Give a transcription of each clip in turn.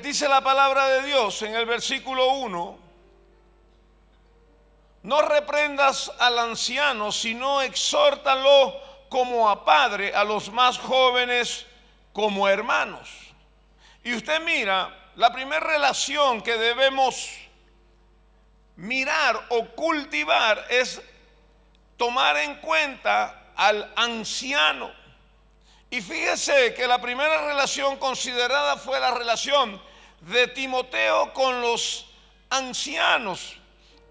dice la palabra de Dios en el versículo 1, no reprendas al anciano, sino exhórtalo como a padre, a los más jóvenes como hermanos. Y usted mira, la primera relación que debemos mirar o cultivar es tomar en cuenta al anciano. Y fíjese que la primera relación considerada fue la relación de Timoteo con los ancianos.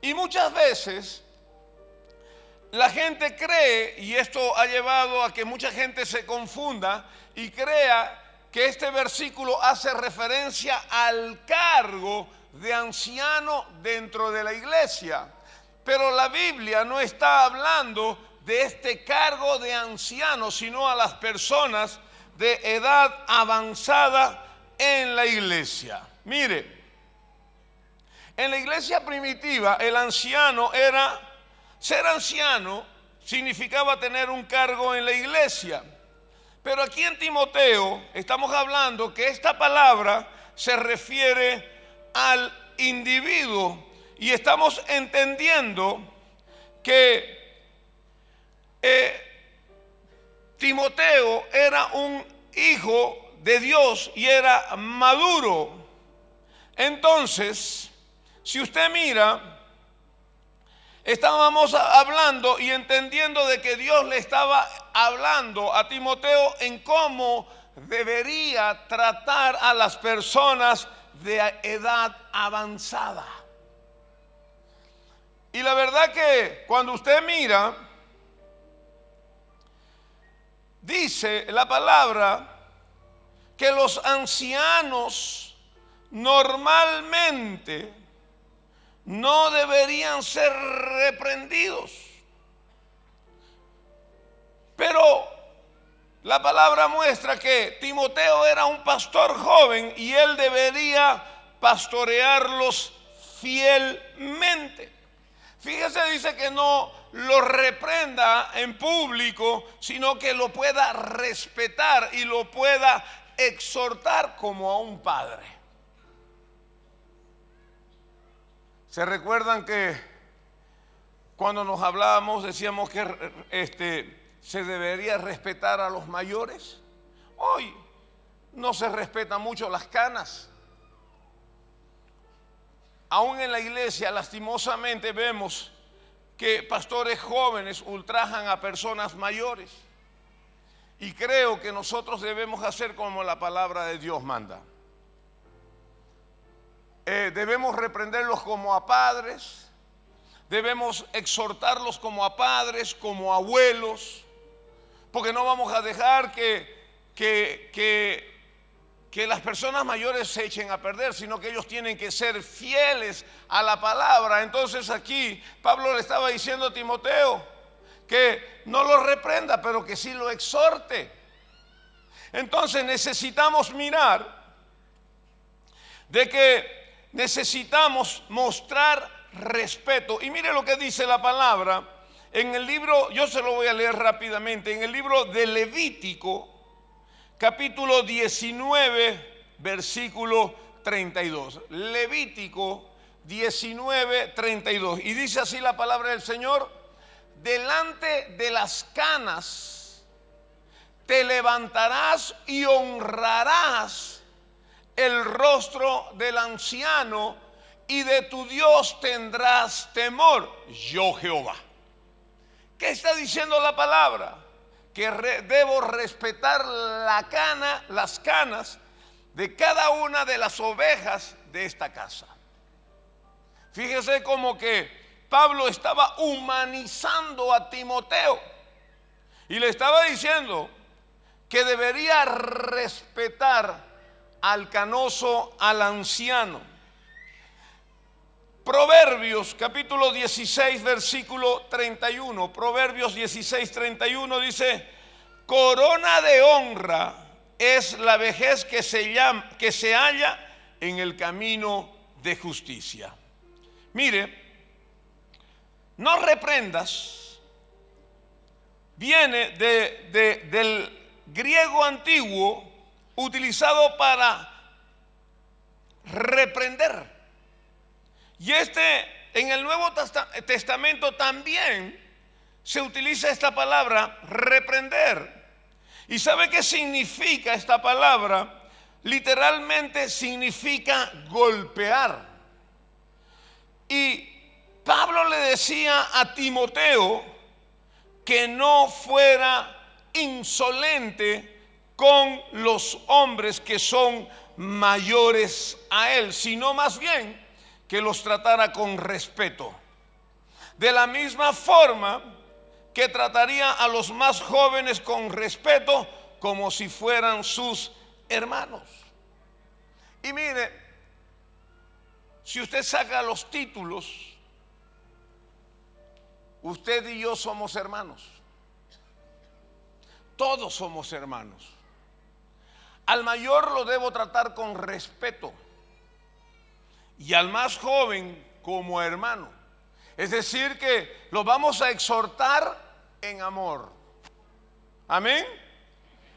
Y muchas veces la gente cree, y esto ha llevado a que mucha gente se confunda y crea que este versículo hace referencia al cargo de anciano dentro de la iglesia. Pero la Biblia no está hablando de este cargo de anciano, sino a las personas de edad avanzada en la iglesia. Mire, en la iglesia primitiva, ser anciano significaba tener un cargo en la iglesia. Pero aquí en Timoteo estamos hablando que esta palabra se refiere al individuo y estamos entendiendo que Timoteo era un hijo de Dios y era maduro. Entonces, si usted mira, estábamos hablando y entendiendo de que Dios le estaba hablando a Timoteo en cómo debería tratar a las personas de edad avanzada. Y la verdad que cuando usted mira, dice la palabra que los ancianos normalmente no deberían ser reprendidos. Pero la palabra muestra que Timoteo era un pastor joven y él debería pastorearlos fielmente. Fíjese, dice que no lo reprenda en público, sino que lo pueda respetar y lo pueda exhortar como a un padre. ¿Se recuerdan que cuando nos hablábamos decíamos que se debería respetar a los mayores? Hoy no se respetan mucho las canas. Aún en la iglesia, lastimosamente, vemos que pastores jóvenes ultrajan a personas mayores. Y creo que nosotros debemos hacer como la palabra de Dios manda. Debemos reprenderlos como a padres, debemos exhortarlos como a padres, como a abuelos, porque no vamos a dejar que las personas mayores se echen a perder, sino que ellos tienen que ser fieles a la palabra. Entonces aquí Pablo le estaba diciendo a Timoteo que no lo reprenda, pero que sí lo exhorte. Entonces necesitamos mirar de que necesitamos mostrar respeto. Y mire lo que dice la palabra en el libro, yo se lo voy a leer rápidamente, en el libro de Levítico, capítulo 19, versículo 32. Levítico 19, 32. Y dice así la palabra del Señor: delante de las canas te levantarás y honrarás el rostro del anciano, y de tu Dios tendrás temor, yo Jehová. ¿Qué está diciendo la palabra? Que debo respetar las canas de cada una de las ovejas de esta casa. Fíjese como que Pablo estaba humanizando a Timoteo y le estaba diciendo que debería respetar al canoso, al anciano. Proverbios capítulo 16 versículo 31. Proverbios 16, 31 dice: corona de honra es la vejez que se halla en el camino de justicia. Mire, no reprendas viene del griego antiguo utilizado para reprender. Y en el Nuevo Testamento también se utiliza esta palabra, reprender. ¿Y sabe qué significa esta palabra? Literalmente significa golpear. Y Pablo le decía a Timoteo que no fuera insolente con los hombres que son mayores a él, sino más bien que los tratara con respeto. De la misma forma que trataría a los más jóvenes con respeto, como si fueran sus hermanos. Y mire, si usted saca los títulos, usted y yo somos hermanos. Todos somos hermanos. Al mayor lo debo tratar con respeto y al más joven como hermano. Es decir, que lo vamos a exhortar en amor. Amén.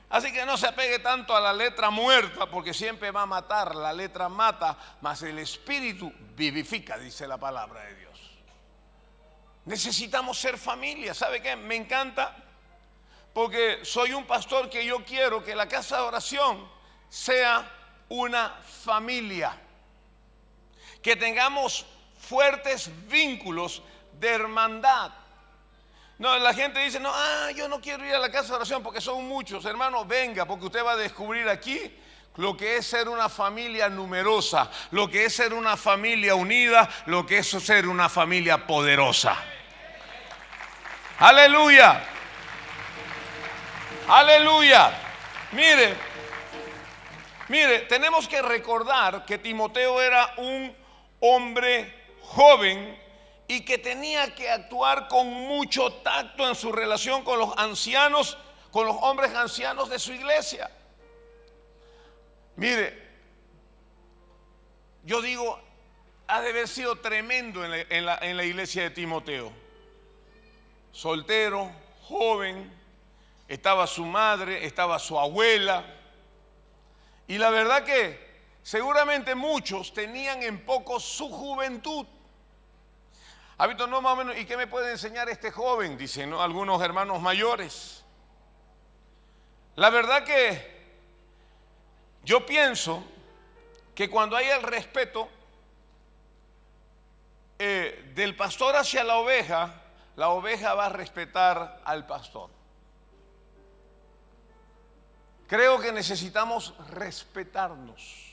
Así que no se apegue tanto a la letra muerta, porque siempre va a matar. La letra mata, mas el espíritu vivifica, dice la palabra de Dios. Necesitamos ser familia. ¿Sabe qué? Me encanta, porque soy un pastor que yo quiero que la casa de oración sea una familia, que tengamos fuertes vínculos de hermandad. No, la gente dice, no, yo no quiero ir a la casa de oración porque son muchos. Hermano, venga, porque usted va a descubrir aquí lo que es ser una familia numerosa, lo que es ser una familia unida, lo que es ser una familia poderosa. Aleluya. Aleluya. Mire, tenemos que recordar que Timoteo era un hombre joven y que tenía que actuar con mucho tacto en su relación con los ancianos, con los hombres ancianos de su iglesia. Mire, yo digo, ha de haber sido tremendo en la iglesia de Timoteo. Soltero, joven, estaba su madre, estaba su abuela. Y la verdad que seguramente muchos tenían en poco su juventud. Ha visto, no, más o menos, ¿y qué me puede enseñar este joven? Dicen, ¿no?, algunos hermanos mayores. La verdad que yo pienso que cuando hay el respeto del pastor hacia la oveja va a respetar al pastor. Creo que necesitamos respetarnos.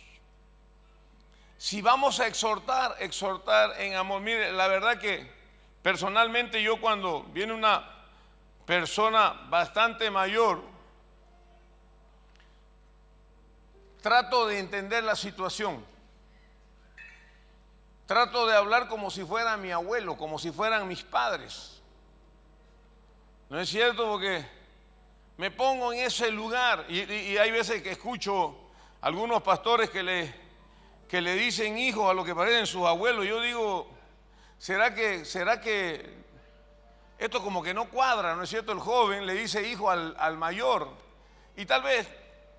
Si vamos a exhortar en amor. Mire, la verdad que personalmente yo, cuando viene una persona bastante mayor, trato de entender la situación. Trato de hablar como si fuera mi abuelo, como si fueran mis padres. ¿No es cierto? Porque me pongo en ese lugar y hay veces que escucho algunos pastores que le dicen hijos a lo que parecen sus abuelos. Yo digo, ¿será que esto como que no cuadra? ¿No es cierto? El joven le dice hijo al mayor, y tal vez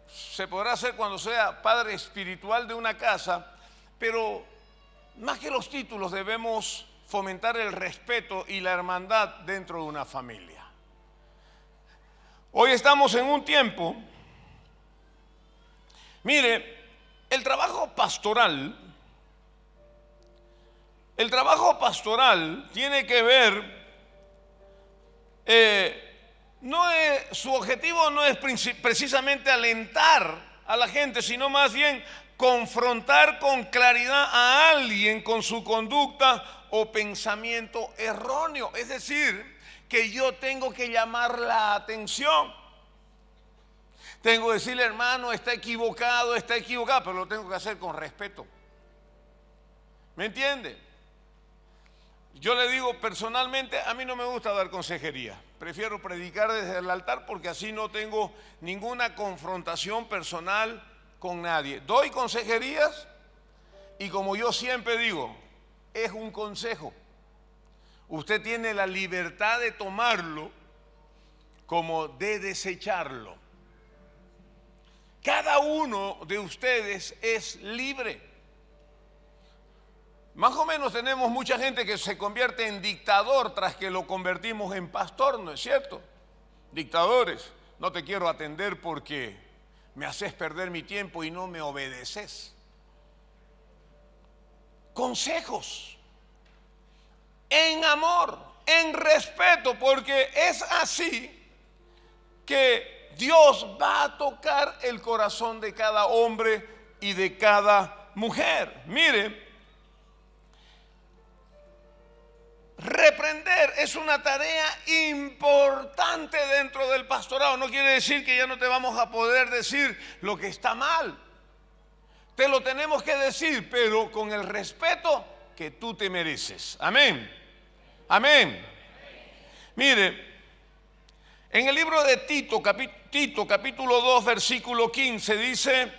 se podrá hacer cuando sea padre espiritual de una casa, pero más que los títulos debemos fomentar el respeto y la hermandad dentro de una familia. Hoy estamos en un tiempo, mire, el trabajo pastoral tiene que ver, su objetivo no es precisamente alentar a la gente, sino más bien confrontar con claridad a alguien con su conducta o pensamiento erróneo. Es decir, que yo tengo que llamar la atención. Tengo que decirle, hermano, está equivocado, pero lo tengo que hacer con respeto. ¿Me entiende? Yo le digo personalmente, a mí no me gusta dar consejería. Prefiero predicar desde el altar, porque así no tengo ninguna confrontación personal con nadie. Doy consejerías y, como yo siempre digo, es un consejo. Usted tiene la libertad de tomarlo como de desecharlo. Cada uno de ustedes es libre. Más o menos tenemos mucha gente que se convierte en dictador tras que lo convertimos en pastor, ¿no es cierto? Dictadores, no te quiero atender porque me haces perder mi tiempo y no me obedeces. Consejos, en amor, en respeto, porque es así que Dios va a tocar el corazón de cada hombre y de cada mujer. Mire, reprender es una tarea importante dentro del pastorado. No quiere decir que ya no te vamos a poder decir lo que está mal. Te lo tenemos que decir, pero con el respeto que tú te mereces. Amén. Amén. Mire, en el libro de Tito, capítulo 2, versículo 15, dice: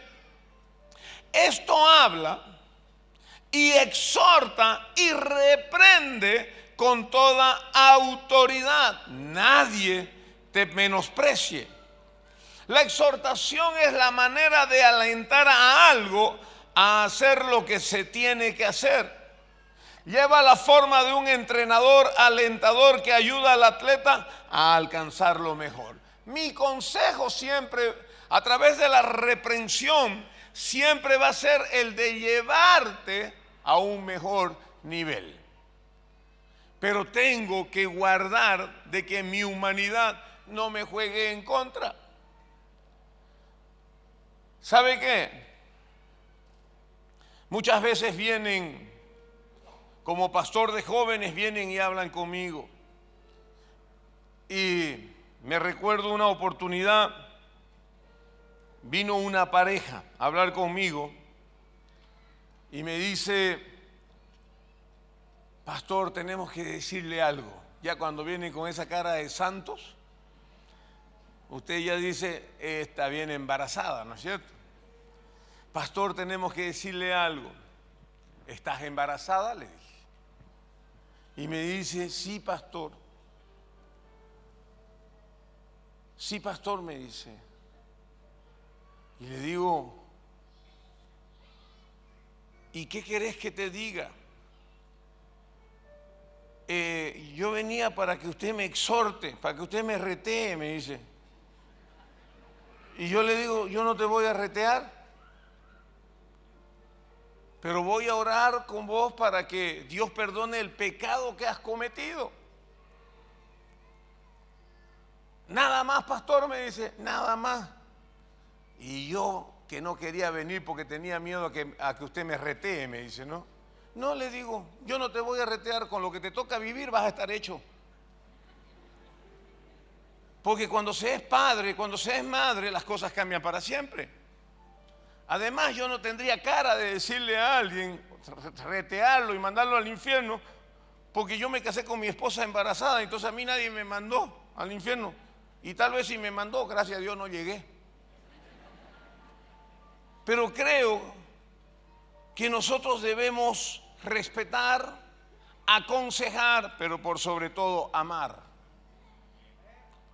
esto habla y exhorta y reprende con toda autoridad. Nadie te menosprecie. La exhortación es la manera de alentar a algo a hacer lo que se tiene que hacer. Lleva la forma de un entrenador alentador que ayuda al atleta a alcanzar lo mejor. Mi consejo siempre, a través de la reprensión, siempre va a ser el de llevarte a un mejor nivel. Pero tengo que guardar de que mi humanidad no me juegue en contra. ¿Sabe qué? Muchas veces vienen, como pastor de jóvenes, vienen y hablan conmigo. Y me recuerdo una oportunidad, vino una pareja a hablar conmigo y me dice: pastor, tenemos que decirle algo. Ya cuando vienen con esa cara de santos, usted ya dice, está bien embarazada, ¿no es cierto? Pastor, tenemos que decirle algo. ¿Estás embarazada?, le dije. Y me dice, sí, pastor. Sí, pastor, me dice. Y le digo, ¿y qué querés que te diga? Yo venía para que usted me exhorte, para que usted me retee, me dice. Y yo le digo, yo no te voy a retear, pero voy a orar con vos para que Dios perdone el pecado que has cometido. Nada más, pastor, me dice, nada más. Y yo, que no quería venir porque tenía miedo a que usted me retee, me dice, ¿no? No, le digo, yo no te voy a retear, con lo que te toca vivir vas a estar hecho. Porque cuando se es padre, cuando se es madre, las cosas cambian para siempre. Además, yo no tendría cara de decirle a alguien, retearlo y mandarlo al infierno, porque yo me casé con mi esposa embarazada, entonces a mí nadie me mandó al infierno. Y tal vez si me mandó, gracias a Dios no llegué. Pero creo que nosotros debemos respetar, aconsejar, pero por sobre todo amar.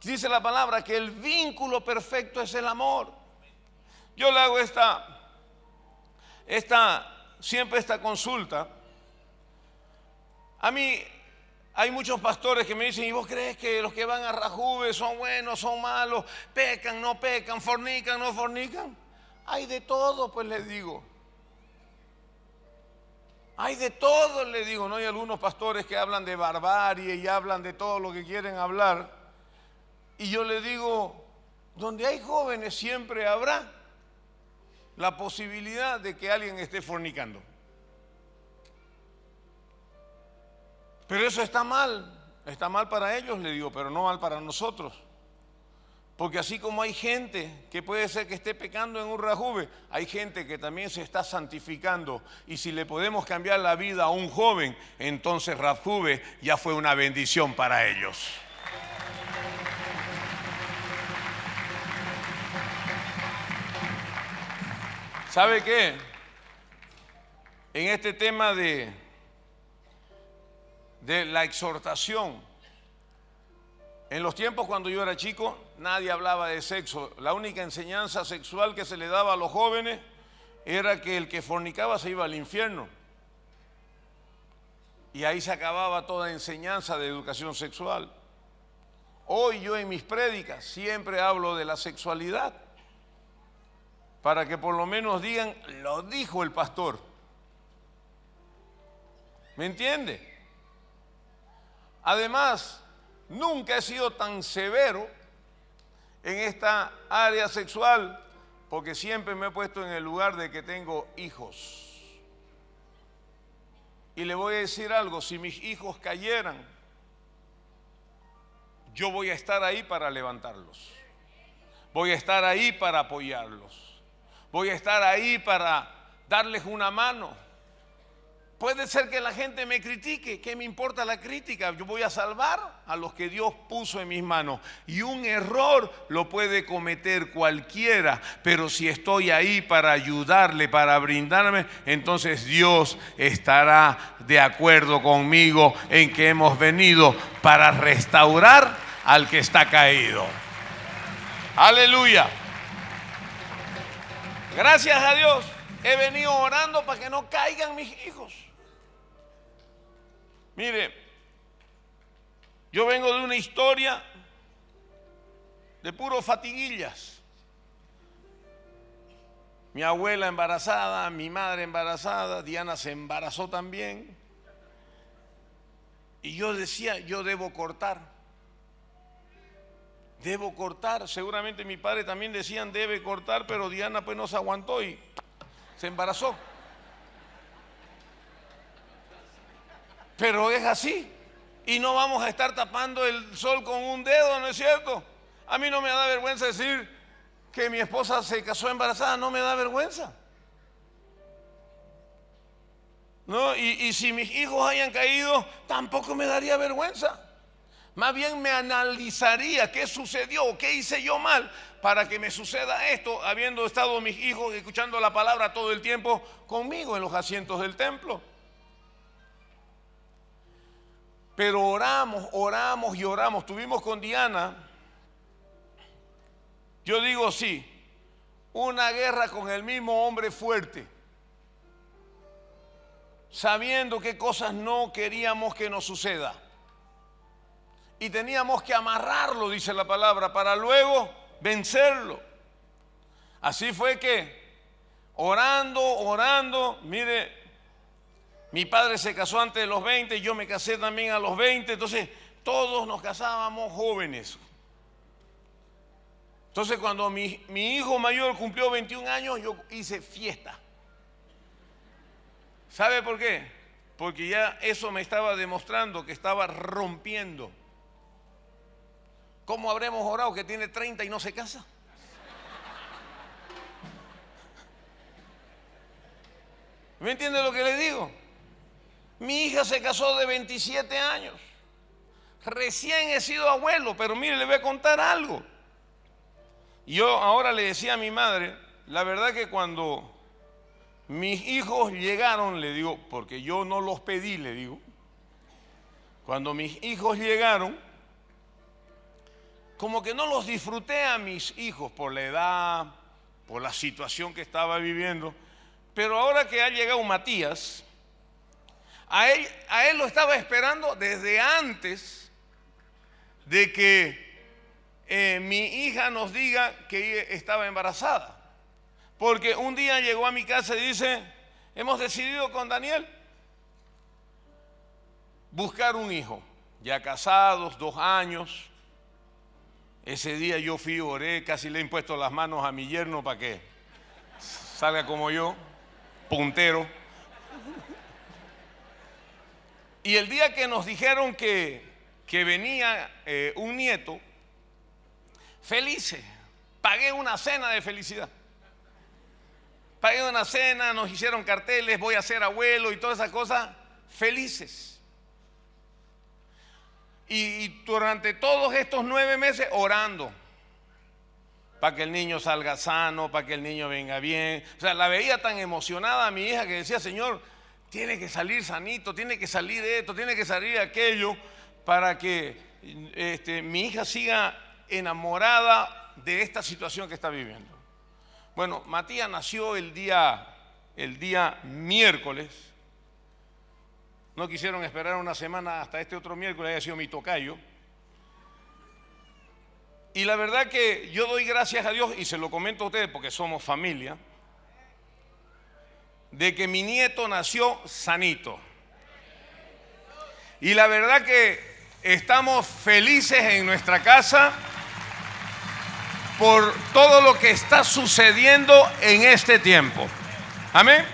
Dice la palabra que el vínculo perfecto es el amor. Yo le hago siempre esta consulta. A mí hay muchos pastores que me dicen, ¿y vos crees que los que van a Rajuve son buenos, son malos, pecan, no pecan, fornican, no fornican? Hay de todo, pues les digo. Hay de todo, les digo. No hay algunos pastores que hablan de barbarie y hablan de todo lo que quieren hablar. Y yo les digo, donde hay jóvenes siempre habrá la posibilidad de que alguien esté fornicando. Pero eso está mal para ellos, le digo, pero no mal para nosotros. Porque así como hay gente que puede ser que esté pecando en un Rajuve, hay gente que también se está santificando. Y si le podemos cambiar la vida a un joven, entonces Rajuve ya fue una bendición para ellos. ¿Sabe qué? En este tema de la exhortación, en los tiempos cuando yo era chico, nadie hablaba de sexo. La única enseñanza sexual que se le daba a los jóvenes era que el que fornicaba se iba al infierno. Y ahí se acababa toda enseñanza de educación sexual. Hoy yo en mis prédicas siempre hablo de la sexualidad, para que por lo menos digan, lo dijo el pastor. ¿Me entiende? Además, nunca he sido tan severo en esta área sexual, porque siempre me he puesto en el lugar de que tengo hijos. Y le voy a decir algo, si mis hijos cayeran, yo voy a estar ahí para levantarlos. Voy a estar ahí para apoyarlos. Voy a estar ahí para darles una mano. Puede ser que la gente me critique, ¿qué me importa la crítica? Yo voy a salvar a los que Dios puso en mis manos. Y un error lo puede cometer cualquiera, pero si estoy ahí para ayudarle, para brindarme, entonces Dios estará de acuerdo conmigo en que hemos venido para restaurar al que está caído. Aleluya. Gracias a Dios he venido orando para que no caigan mis hijos. Mire, yo vengo de una historia de puros fatiguillas. Mi abuela embarazada, mi madre embarazada, Diana se embarazó también. Y yo decía, yo debo cortar. Debo cortar. Seguramente mi padre también decían, debe cortar, pero Diana pues no se aguantó y se embarazó. Pero es así. Y no vamos a estar tapando el sol con un dedo, ¿no es cierto? A mí no me da vergüenza decir que mi esposa se casó embarazada, no me da vergüenza. ¿No? Y si mis hijos hayan caído, tampoco me daría vergüenza. Más bien me analizaría qué sucedió, qué hice yo mal para que me suceda esto, habiendo estado mis hijos escuchando la palabra todo el tiempo conmigo en los asientos del templo. Pero oramos, oramos y oramos. Tuvimos con Diana, yo digo sí, una guerra con el mismo hombre fuerte, sabiendo qué cosas no queríamos que nos suceda. Y teníamos que amarrarlo, dice la palabra, para luego vencerlo. Así fue que, orando, mire, mi padre se casó antes de los 20, yo me casé también a los 20, entonces todos nos casábamos jóvenes. Entonces cuando mi hijo mayor cumplió 21 años, yo hice fiesta. ¿Sabe por qué? Porque ya eso me estaba demostrando que estaba rompiendo. ¿Cómo habremos orado que tiene 30 y no se casa? ¿Me entiende lo que le digo? Mi hija se casó de 27 años. Recién he sido abuelo, pero mire, le voy a contar algo. Yo ahora le decía a mi madre, la verdad que cuando mis hijos llegaron, le digo, porque yo no los pedí, le digo. Cuando mis hijos llegaron, como que no los disfruté a mis hijos por la edad, por la situación que estaba viviendo. Pero ahora que ha llegado Matías, a él lo estaba esperando desde antes de que mi hija nos diga que estaba embarazada. Porque un día llegó a mi casa y dice, hemos decidido con Daniel buscar un hijo. Ya casados, 2 años. Ese día yo fui, oré, casi le he impuesto las manos a mi yerno para que salga como yo, puntero. Y el día que nos dijeron que venía un nieto, felices, pagué una cena de felicidad. Pagué una cena, nos hicieron carteles, voy a ser abuelo y todas esas cosas, felices. Y durante todos estos 9 meses orando para que el niño salga sano, para que el niño venga bien. O sea, la veía tan emocionada a mi hija que decía, Señor, tiene que salir sanito, tiene que salir de esto, tiene que salir de aquello, para que mi hija siga enamorada de esta situación que está viviendo. Bueno, Matías nació el día miércoles No quisieron esperar una semana hasta este otro miércoles, haya sido mi tocayo. Y la verdad que yo doy gracias a Dios, y se lo comento a ustedes porque somos familia, de que mi nieto nació sanito. Y la verdad que estamos felices en nuestra casa por todo lo que está sucediendo en este tiempo. Amén.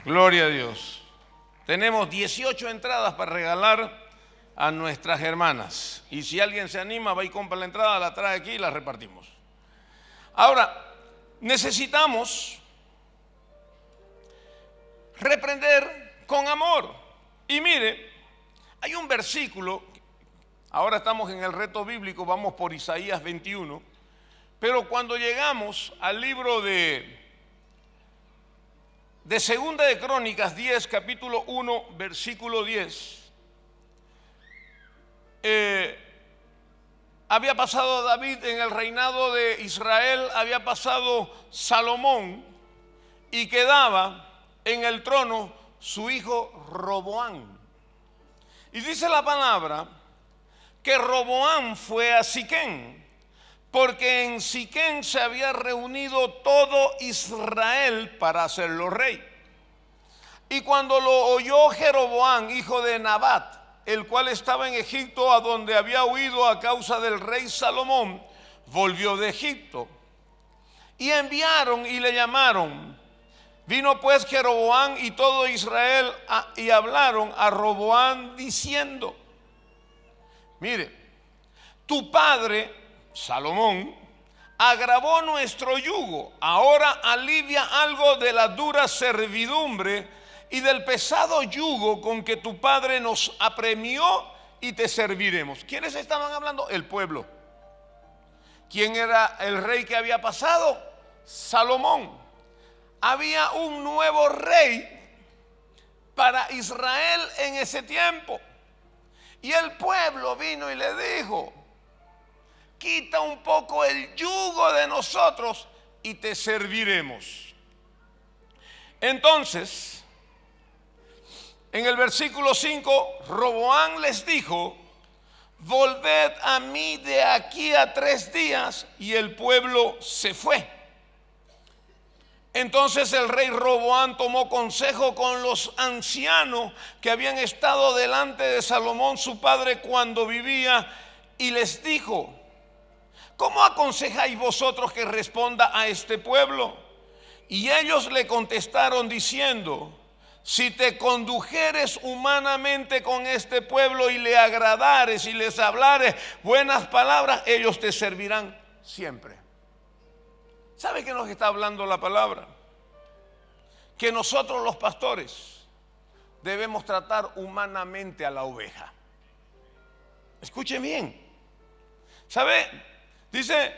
Gloria a Dios. Tenemos 18 entradas para regalar a nuestras hermanas. Y si alguien se anima, va y compra la entrada, la trae aquí y la repartimos. Ahora, necesitamos reprender con amor. Y mire, hay un versículo, ahora estamos en el reto bíblico, vamos por Isaías 21, pero cuando llegamos al libro de Segunda de Crónicas 10, capítulo 1, versículo 10, había pasado David en el reinado de Israel, había pasado Salomón y quedaba en el trono su hijo Roboam. Y dice la palabra que Roboam fue a Siquem, porque en Siquem se había reunido todo Israel para hacerlo rey. Y cuando lo oyó Jeroboam, hijo de Nabat, el cual estaba en Egipto, a donde había huido a causa del rey Salomón, volvió de Egipto. Y enviaron y le llamaron. Vino pues Jeroboam y todo Israel y hablaron a Roboam diciendo: mire, tu padre Salomón agravó nuestro yugo, ahora alivia algo de la dura servidumbre y del pesado yugo con que tu padre nos apremió, y te serviremos. ¿Quiénes estaban hablando? El pueblo. ¿Quién era el rey que había pasado? Salomón. Había un nuevo rey para Israel en ese tiempo. Y el pueblo vino y le dijo: quita un poco el yugo de nosotros y te serviremos. Entonces, en el versículo 5, Roboam les dijo: volved a mí de aquí a 3 días. Y el pueblo se fue. Entonces el rey Roboam tomó consejo con los ancianos que habían estado delante de Salomón su padre cuando vivía, y les dijo: ¿cómo aconsejáis vosotros que responda a este pueblo? Y ellos le contestaron diciendo: si te condujeres humanamente con este pueblo y le agradares y les hablares buenas palabras, ellos te servirán siempre. ¿Sabe qué nos está hablando la palabra? Que nosotros los pastores debemos tratar humanamente a la oveja. Escuchen bien. ¿Sabe? Dice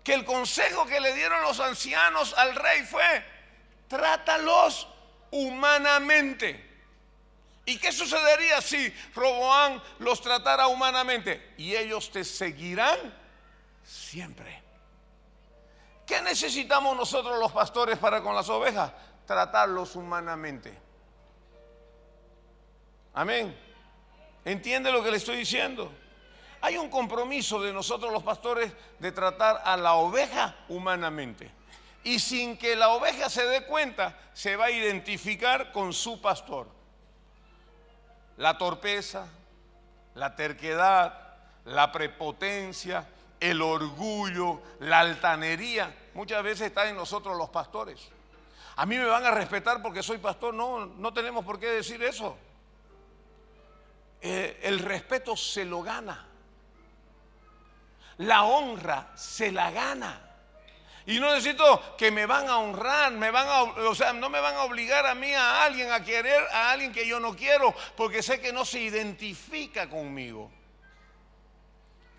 que el consejo que le dieron los ancianos al rey fue: trátalos humanamente. ¿Y qué sucedería si Roboam los tratara humanamente? Y ellos te seguirán siempre. ¿Qué necesitamos nosotros los pastores para con las ovejas? Tratarlos humanamente. Amén. ¿Entiende lo que le estoy diciendo? Hay un compromiso de nosotros los pastores de tratar a la oveja humanamente. Y sin que la oveja se dé cuenta, se va a identificar con su pastor. La torpeza, la terquedad, la prepotencia, el orgullo, la altanería, muchas veces está en nosotros los pastores. A mí me van a respetar porque soy pastor. No, no tenemos por qué decir eso. El respeto se lo gana. La honra se la gana. Y no necesito que me van a honrar, no me van a obligar a mí, a alguien, a querer a alguien que yo no quiero, porque sé que no se identifica conmigo.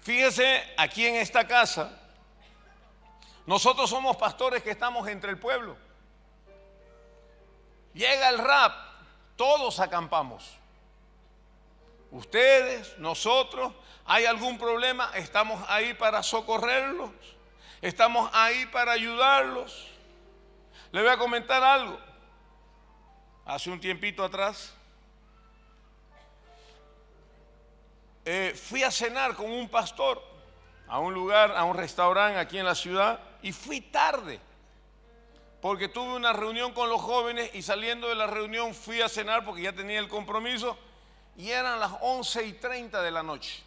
Fíjese, aquí en esta casa, nosotros somos pastores que estamos entre el pueblo. Llega el rap, todos acampamos. Ustedes, nosotros, ¿hay algún problema? Estamos ahí para socorrerlos. Estamos ahí para ayudarlos. Les voy a comentar algo. hace un tiempito atrás, fui a cenar con un pastor a un lugar, a un restaurante aquí en la ciudad, y fui tarde porque tuve una reunión con los jóvenes y saliendo de la reunión fui a cenar porque ya tenía el compromiso y eran las 11:30 de la noche.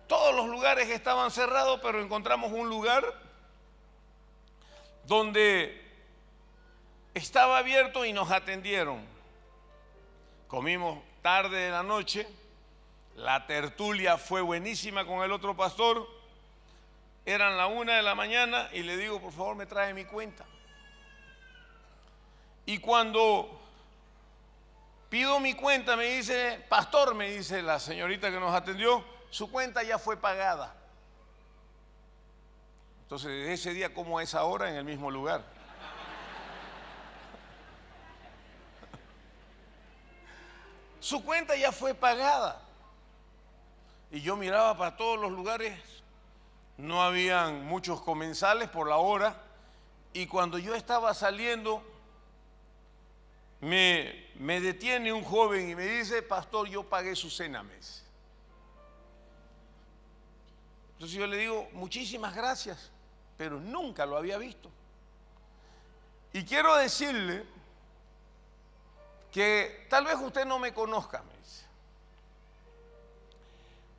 Todos los lugares estaban cerrados, pero encontramos un lugar donde estaba abierto y nos atendieron. Comimos tarde de la noche, la tertulia fue buenísima con el otro pastor. Eran la 1 de la mañana y le digo, por favor, me trae mi cuenta. Y cuando pido mi cuenta, me dice, pastor, me dice la señorita que nos atendió, su cuenta ya fue pagada. Entonces, desde ese día como a esa hora en el mismo lugar. Su cuenta ya fue pagada. Y yo miraba para todos los lugares, no habían muchos comensales por la hora. Y cuando yo estaba saliendo, me detiene un joven y me dice, pastor, yo pagué su cena, me dice. Entonces yo le digo, muchísimas gracias, pero nunca lo había visto. Y quiero decirle que tal vez usted no me conozca, me dice,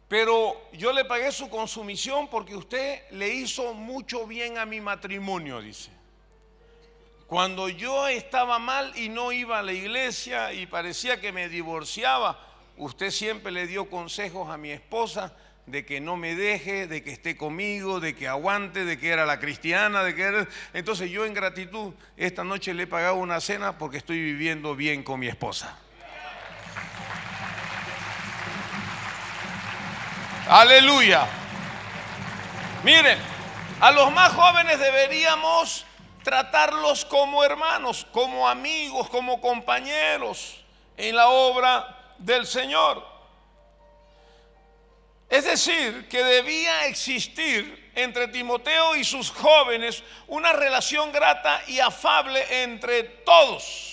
pero yo le pagué su consumición porque usted le hizo mucho bien a mi matrimonio, dice. Cuando yo estaba mal y no iba a la iglesia y parecía que me divorciaba, usted siempre le dio consejos a mi esposa de que no me deje, de que esté conmigo, de que aguante, de que era la cristiana, de que era... Entonces yo en gratitud esta noche le he pagado una cena porque estoy viviendo bien con mi esposa. Aleluya. Miren, a los más jóvenes deberíamos tratarlos como hermanos, como amigos, como compañeros en la obra del Señor. Es decir, que debía existir entre Timoteo y sus jóvenes una relación grata y afable entre todos.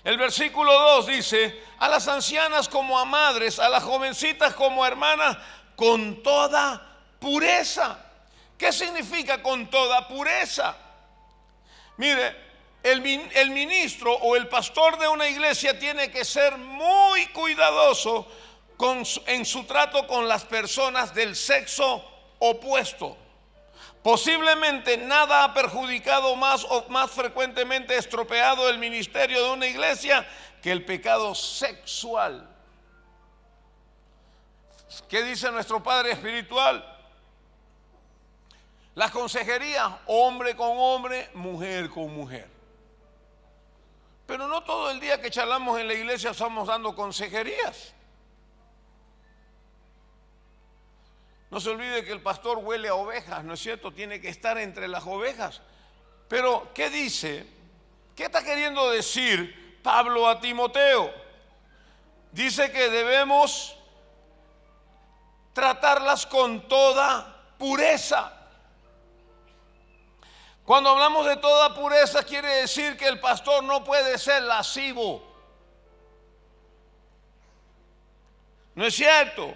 El versículo 2 dice, a las ancianas como a madres, a las jovencitas como a hermanas, con toda pureza. ¿Qué significa con toda pureza? Mire, el ministro o el pastor de una iglesia tiene que ser muy cuidadoso en su trato con las personas del sexo opuesto. Posiblemente nada ha perjudicado más o más frecuentemente estropeado el ministerio de una iglesia que el pecado sexual. ¿Qué dice nuestro Padre Espiritual? La consejería, hombre con hombre, mujer con mujer. Pero no todo el día que charlamos en la iglesia estamos dando consejerías. No se olvide que el pastor huele a ovejas, ¿no es cierto? Tiene que estar entre las ovejas. Pero, ¿qué dice? ¿Qué está queriendo decir Pablo a Timoteo? Dice que debemos tratarlas con toda pureza. Cuando hablamos de toda pureza, quiere decir que el pastor no puede ser lascivo. ¿No es cierto?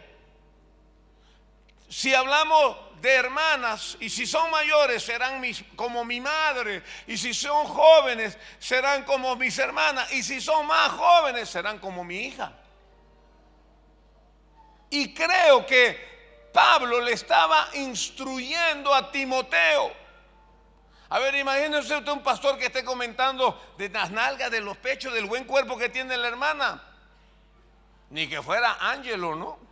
Si hablamos de hermanas y si son mayores serán como mi madre, y si son jóvenes serán como mis hermanas, y si son más jóvenes serán como mi hija. Y creo que Pablo le estaba instruyendo a Timoteo. A ver, imagínense usted un pastor que esté comentando de las nalgas, de los pechos, del buen cuerpo que tiene la hermana. Ni que fuera Ángelo, ¿no?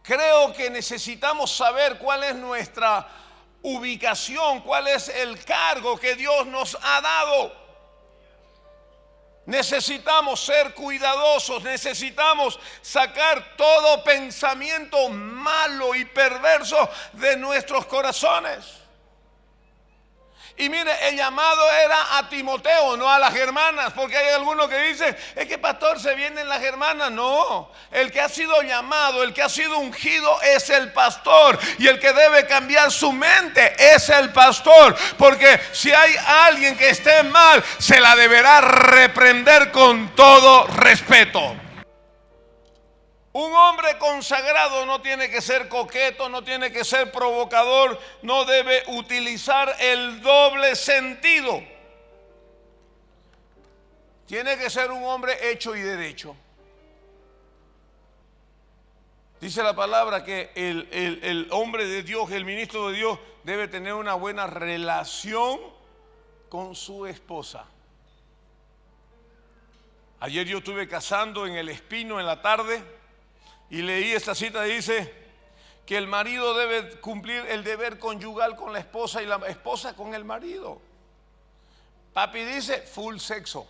Creo que necesitamos saber cuál es nuestra ubicación, cuál es el cargo que Dios nos ha dado. Necesitamos ser cuidadosos, necesitamos sacar todo pensamiento malo y perverso de nuestros corazones. Y mire, el llamado era a Timoteo, no a las hermanas, porque hay algunos que dicen, es que pastor, se vienen las hermanas. No, el que ha sido llamado, el que ha sido ungido es el pastor, y el que debe cambiar su mente es el pastor, porque si hay alguien que esté mal, se la deberá reprender con todo respeto. Un hombre consagrado no tiene que ser coqueto, no tiene que ser provocador, no debe utilizar el doble sentido. Tiene que ser un hombre hecho y derecho. Dice la palabra que el hombre de Dios, el ministro de Dios, debe tener una buena relación con su esposa. Ayer yo estuve cazando en El Espino en la tarde. Y leí esta cita, dice que el marido debe cumplir el deber conyugal con la esposa y la esposa con el marido. Papi dice full sexo.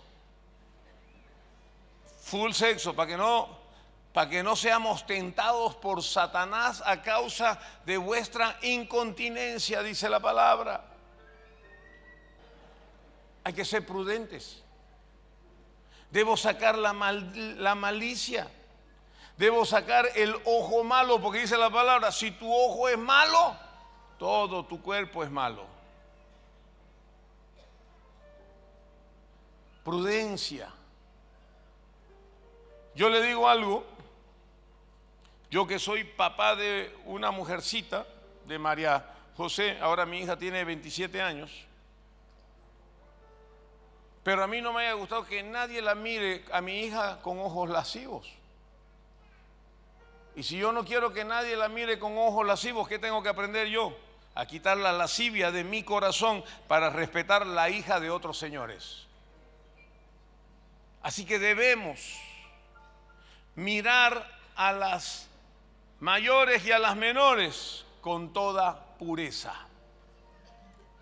Full sexo, para que no seamos tentados por Satanás a causa de vuestra incontinencia, dice la palabra. Hay que ser prudentes. Debo sacar la malicia. Debo sacar el ojo malo, porque dice la palabra, si tu ojo es malo, todo tu cuerpo es malo. Prudencia. Yo le digo algo, yo que soy papá de una mujercita, de María José, ahora mi hija tiene 27 años, pero a mí no me haya gustado que nadie la mire a mi hija con ojos lascivos. Y si yo no quiero que nadie la mire con ojos lascivos, ¿qué tengo que aprender yo? A quitar la lascivia de mi corazón para respetar la hija de otros señores. Así que debemos mirar a las mayores y a las menores con toda pureza,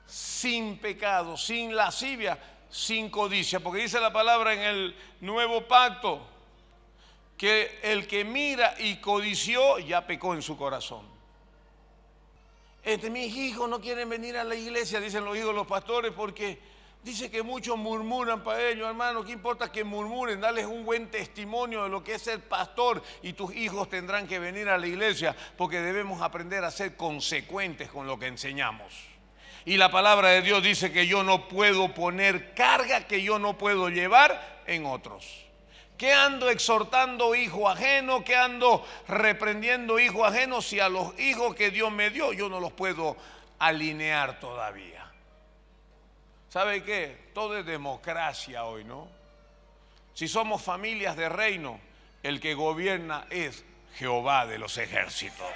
sin pecado, sin lascivia, sin codicia, porque dice la palabra en el Nuevo Pacto que el que mira y codició ya pecó en su corazón. Mis hijos no quieren venir a la iglesia, dicen los hijos de los pastores, porque dice que muchos murmuran para ellos. Hermano, ¿qué importa que murmuren? Dales un buen testimonio de lo que es ser pastor y tus hijos tendrán que venir a la iglesia, porque debemos aprender a ser consecuentes con lo que enseñamos. Y la palabra de Dios dice que yo no puedo poner carga que yo no puedo llevar en otros. ¿Qué ando exhortando hijo ajeno? ¿Qué ando reprendiendo hijo ajeno? Si a los hijos que Dios me dio yo no los puedo alinear todavía. ¿Sabe qué? Todo es democracia hoy, ¿no? Si somos familias de reino, el que gobierna es Jehová de los ejércitos.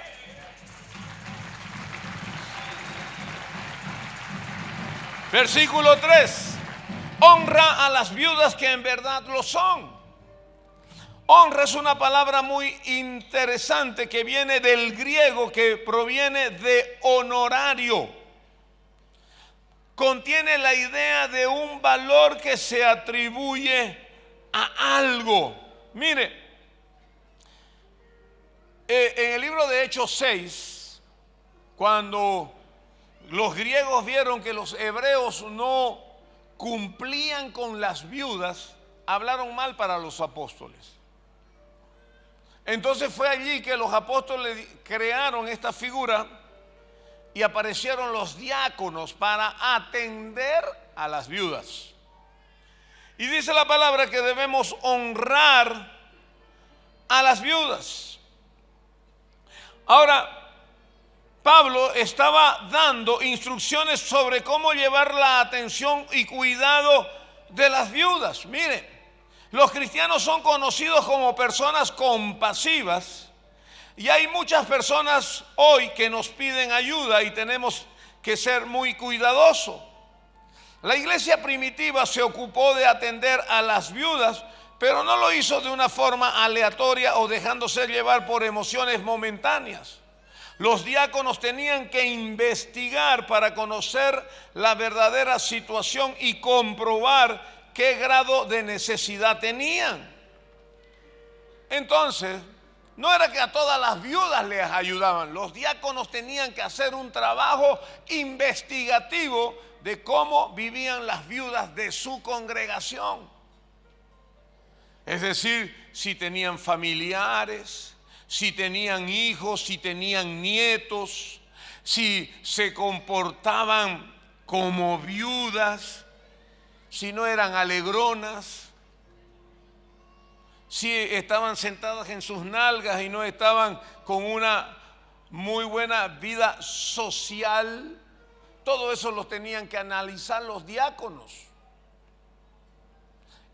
Versículo 3. Honra a las viudas que en verdad lo son. Honra es una palabra muy interesante que viene del griego, que proviene de honorario. Contiene la idea de un valor que se atribuye a algo. Mire, en el libro de Hechos 6, cuando los griegos vieron que los hebreos no cumplían con las viudas, hablaron mal para los apóstoles. Entonces fue allí que los apóstoles crearon esta figura y aparecieron los diáconos para atender a las viudas. Y dice la palabra que debemos honrar a las viudas. Ahora, Pablo estaba dando instrucciones sobre cómo llevar la atención y cuidado de las viudas. Mire, los cristianos son conocidos como personas compasivas y hay muchas personas hoy que nos piden ayuda y tenemos que ser muy cuidadosos. La iglesia primitiva se ocupó de atender a las viudas, pero no lo hizo de una forma aleatoria o dejándose llevar por emociones momentáneas. Los diáconos tenían que investigar para conocer la verdadera situación y comprobar qué grado de necesidad tenían. Entonces, No era que a todas las viudas les ayudaban. Los diáconos tenían que hacer un trabajo investigativo de cómo vivían las viudas de su congregación. Es decir, si tenían familiares, si tenían hijos, si tenían nietos, si se comportaban como viudas, si no eran alegronas, si estaban sentadas en sus nalgas y no estaban con una muy buena vida social. Todo eso lo tenían que analizar los diáconos.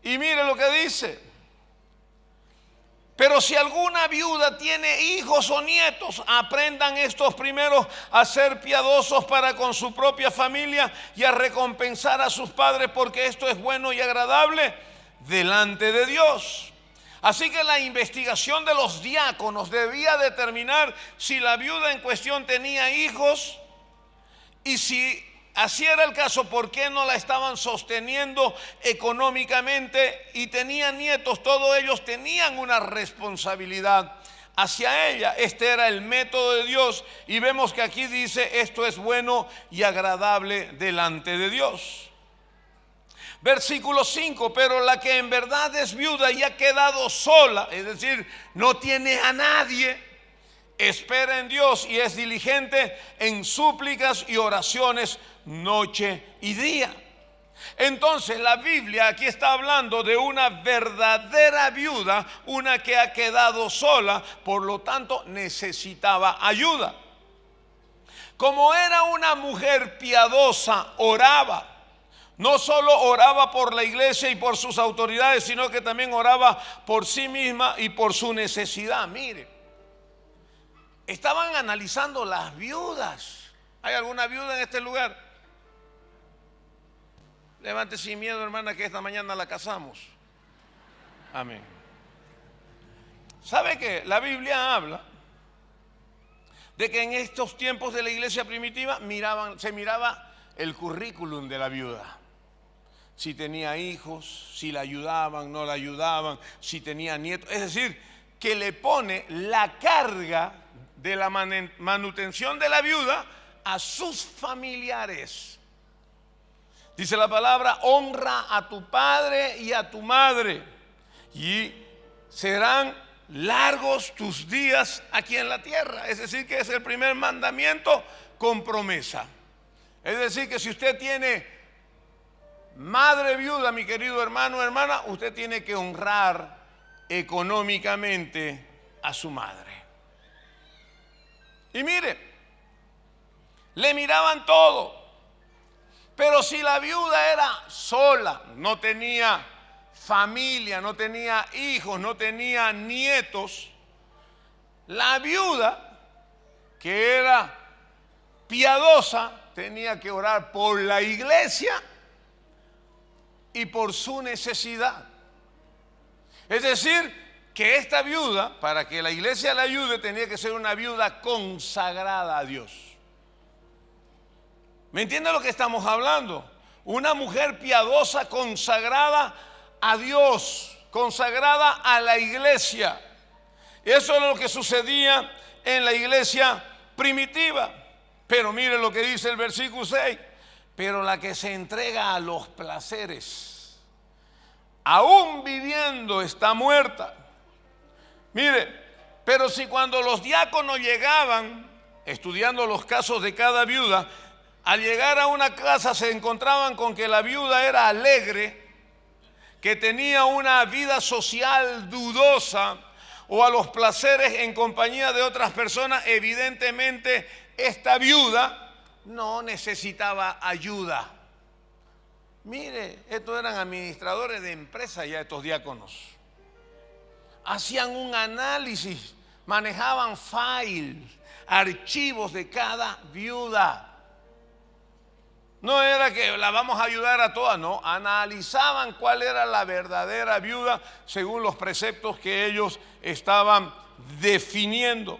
Y mire lo que dice: pero si alguna viuda tiene hijos o nietos, aprendan estos primeros a ser piadosos para con su propia familia y a recompensar a sus padres, porque esto es bueno y agradable delante de Dios. Así que la investigación de los diáconos debía determinar si la viuda en cuestión tenía hijos, y si así era el caso, ¿por qué no la estaban sosteniendo económicamente? Y tenían nietos, todos ellos tenían una responsabilidad hacia ella. Este era el método de Dios, y vemos que aquí dice: esto es bueno y agradable delante de Dios. Versículo 5: pero la que en verdad es viuda y ha quedado sola, es decir, no tiene a nadie, espera en Dios y es diligente en súplicas y oraciones noche y día. Entonces la Biblia aquí está hablando de una verdadera viuda, una que ha quedado sola, por lo tanto necesitaba ayuda. Como era una mujer piadosa, oraba. No solo oraba por la iglesia y por sus autoridades, sino que también oraba por sí misma y por su necesidad. Mire, estaban analizando las viudas. ¿Hay alguna viuda en este lugar? Levante sin miedo, hermana, que esta mañana la casamos. Amén. ¿Sabe qué? La Biblia habla de que en estos tiempos de la iglesia primitiva se miraba el currículum de la viuda. Si tenía hijos, si la ayudaban, no la ayudaban, si tenía nietos. Es decir, que le pone la carga de la manutención de la viuda a sus familiares. Dice la palabra: honra a tu padre y a tu madre, y serán largos tus días aquí en la tierra. Es decir, que es el primer mandamiento con promesa. Es decir, que si usted tiene madre viuda, mi querido hermano o hermana, usted tiene que honrar económicamente a su madre. Y mire, le miraban todo. Pero si la viuda era sola, no tenía familia, no tenía hijos, no tenía nietos, la viuda, que era piadosa, tenía que orar por la iglesia y por su necesidad. Es decir, que esta viuda, para que la iglesia la ayude, tenía que ser una viuda consagrada a Dios. ¿Me entiende lo que estamos hablando? Una mujer piadosa, consagrada a Dios, consagrada a la iglesia. Eso es lo que sucedía en la iglesia primitiva. Pero mire lo que dice el versículo 6: pero la que se entrega a los placeres, aún viviendo, está muerta. Mire, pero si cuando los diáconos llegaban, estudiando los casos de cada viuda, al llegar a una casa se encontraban con que la viuda era alegre, que tenía una vida social dudosa, o a los placeres en compañía de otras personas, evidentemente esta viuda no necesitaba ayuda. Mire, estos eran administradores de empresas ya, estos diáconos. Hacían un análisis, manejaban files, archivos de cada viuda. No era que la vamos a ayudar a todas, no. Analizaban cuál era la verdadera viuda según los preceptos que ellos estaban definiendo.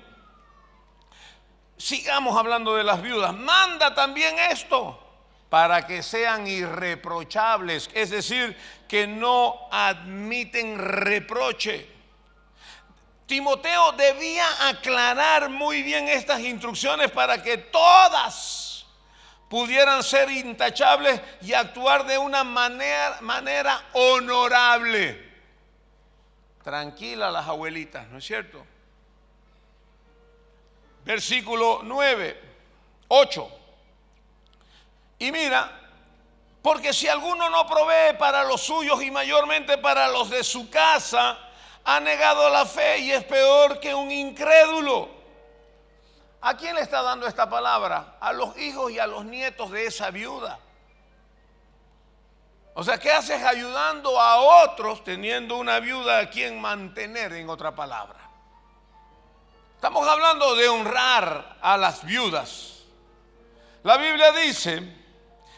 Sigamos hablando de las viudas. Manda también esto, para que sean irreprochables, es decir, que no admiten reproche. Timoteo debía aclarar muy bien estas instrucciones para que todas pudieran ser intachables y actuar de una manera honorable. Tranquila las abuelitas, ¿no es cierto? Versículo 8. Y mira, porque si alguno no provee para los suyos y mayormente para los de su casa, ha negado la fe y es peor que un incrédulo. ¿A quién le está dando esta palabra? A los hijos y a los nietos de esa viuda. O sea, ¿qué haces ayudando a otros teniendo una viuda a quien mantener, en otra palabra? Estamos hablando de honrar a las viudas. La Biblia dice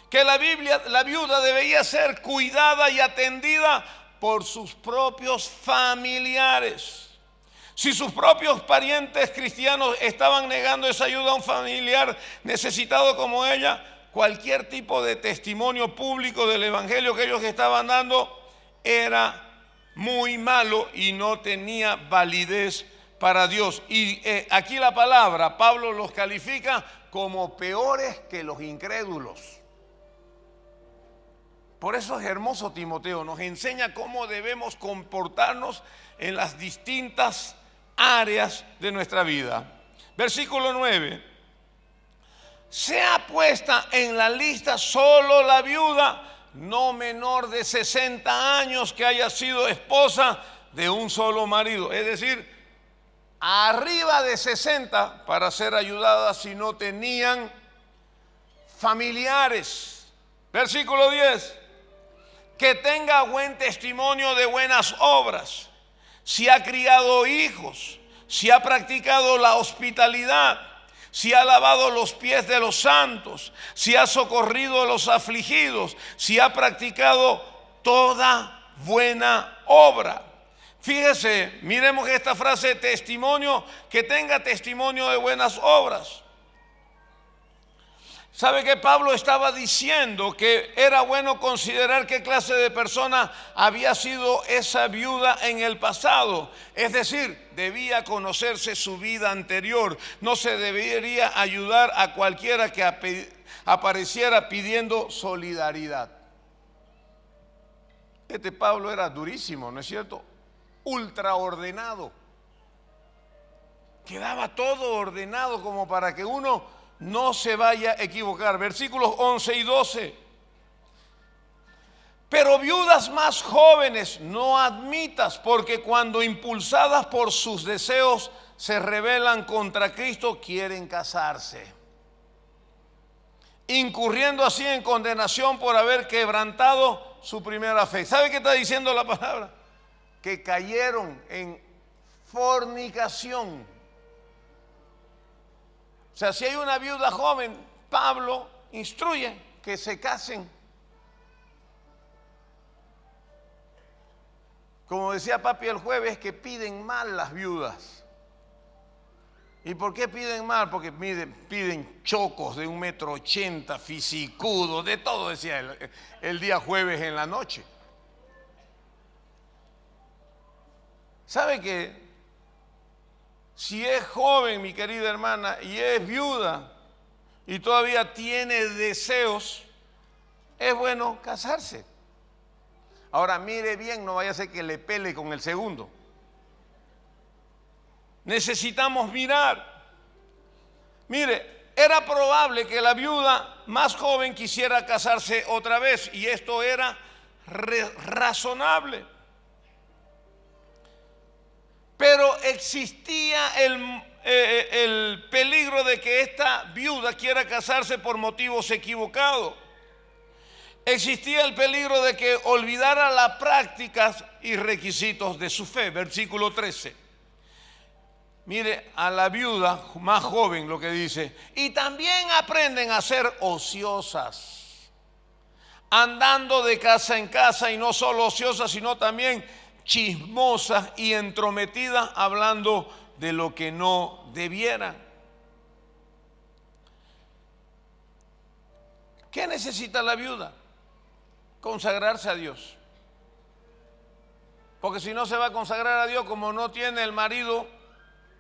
que la viuda debía ser cuidada y atendida por sus propios familiares. Si sus propios parientes cristianos estaban negando esa ayuda a un familiar necesitado como ella, cualquier tipo de testimonio público del evangelio que ellos estaban dando era muy malo y no tenía validez para Dios. Y aquí la palabra, Pablo los califica como peores que los incrédulos. Por eso es hermoso Timoteo, nos enseña cómo debemos comportarnos en las distintas áreas de nuestra vida. Versículo 9. Sea puesta en la lista solo la viuda no menor de 60 años que haya sido esposa de un solo marido. Es decir, arriba de 60 para ser ayudada si no tenían familiares. Versículo 10. Que tenga buen testimonio de buenas obras, si ha criado hijos, si ha practicado la hospitalidad, si ha lavado los pies de los santos, si ha socorrido a los afligidos, si ha practicado toda buena obra. Fíjese, miremos esta frase, testimonio, que tenga testimonio de buenas obras. ¿Sabe que Pablo estaba diciendo que era bueno considerar qué clase de persona había sido esa viuda en el pasado? Es decir, debía conocerse su vida anterior. No se debería ayudar a cualquiera que apareciera pidiendo solidaridad. Este Pablo era durísimo, ¿no es cierto? Ultraordenado. Quedaba todo ordenado como para que uno no se vaya a equivocar. Versículos 11 y 12. Pero viudas más jóvenes no admitas, porque cuando impulsadas por sus deseos se rebelan contra Cristo, quieren casarse, incurriendo así en condenación por haber quebrantado su primera fe. ¿Sabe qué está diciendo la palabra? Que cayeron en fornicación. O sea, si hay una viuda joven, Pablo instruye que se casen. Como decía papi el jueves, que piden mal las viudas. ¿Y por qué piden mal? Porque piden chocos de 1,80 m, fisicudos, de todo, decía el día jueves en la noche. ¿Sabe qué? Si es joven, mi querida hermana, y es viuda y todavía tiene deseos, es bueno casarse. Ahora mire bien, no vaya a ser que le pele con el segundo. Necesitamos mirar. Mire, era probable que la viuda más joven quisiera casarse otra vez y esto era razonable. Pero existía el peligro de que esta viuda quiera casarse por motivos equivocados. Existía el peligro de que olvidara las prácticas y requisitos de su fe. Versículo 13. Mire, a la viuda más joven lo que dice. Y también aprenden a ser ociosas, andando de casa en casa, y no solo ociosas, sino también chismosas y entrometidas, hablando de lo que no debieran. ¿Qué necesita la viuda? Consagrarse a Dios. Porque si no se va a consagrar a Dios, como no tiene el marido,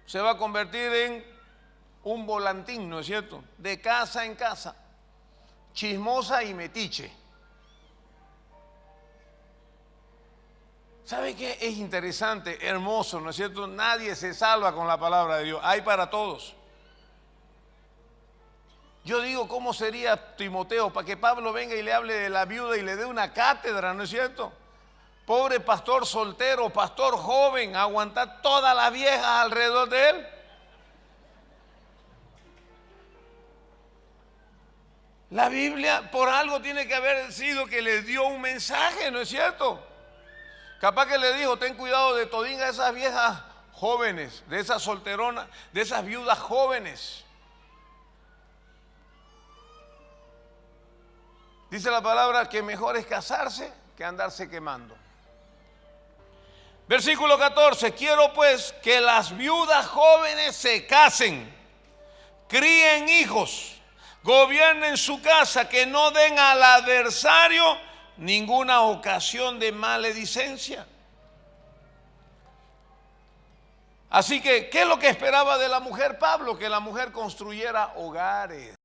se va a convertir en un volantín, ¿no es cierto? De casa en casa, chismosa y metiche. ¿Sabe qué? Es interesante, hermoso, ¿no es cierto? Nadie se salva con la palabra de Dios, hay para todos. Yo digo, ¿cómo sería Timoteo para que Pablo venga y le hable de la viuda y le dé una cátedra, ¿no es cierto? Pobre pastor soltero, pastor joven, aguantar todas las viejas alrededor de él. La Biblia por algo tiene que haber sido que le dio un mensaje, ¿no es cierto? Capaz que le dijo, ten cuidado de todinga esas viejas jóvenes, de esas solteronas, de esas viudas jóvenes. Dice la palabra que mejor es casarse que andarse quemando. Versículo 14, quiero pues que las viudas jóvenes se casen, críen hijos, gobiernen su casa, que no den al adversario ninguna ocasión de maledicencia. Así que, ¿qué es lo que esperaba de la mujer Pablo? Que la mujer construyera hogares.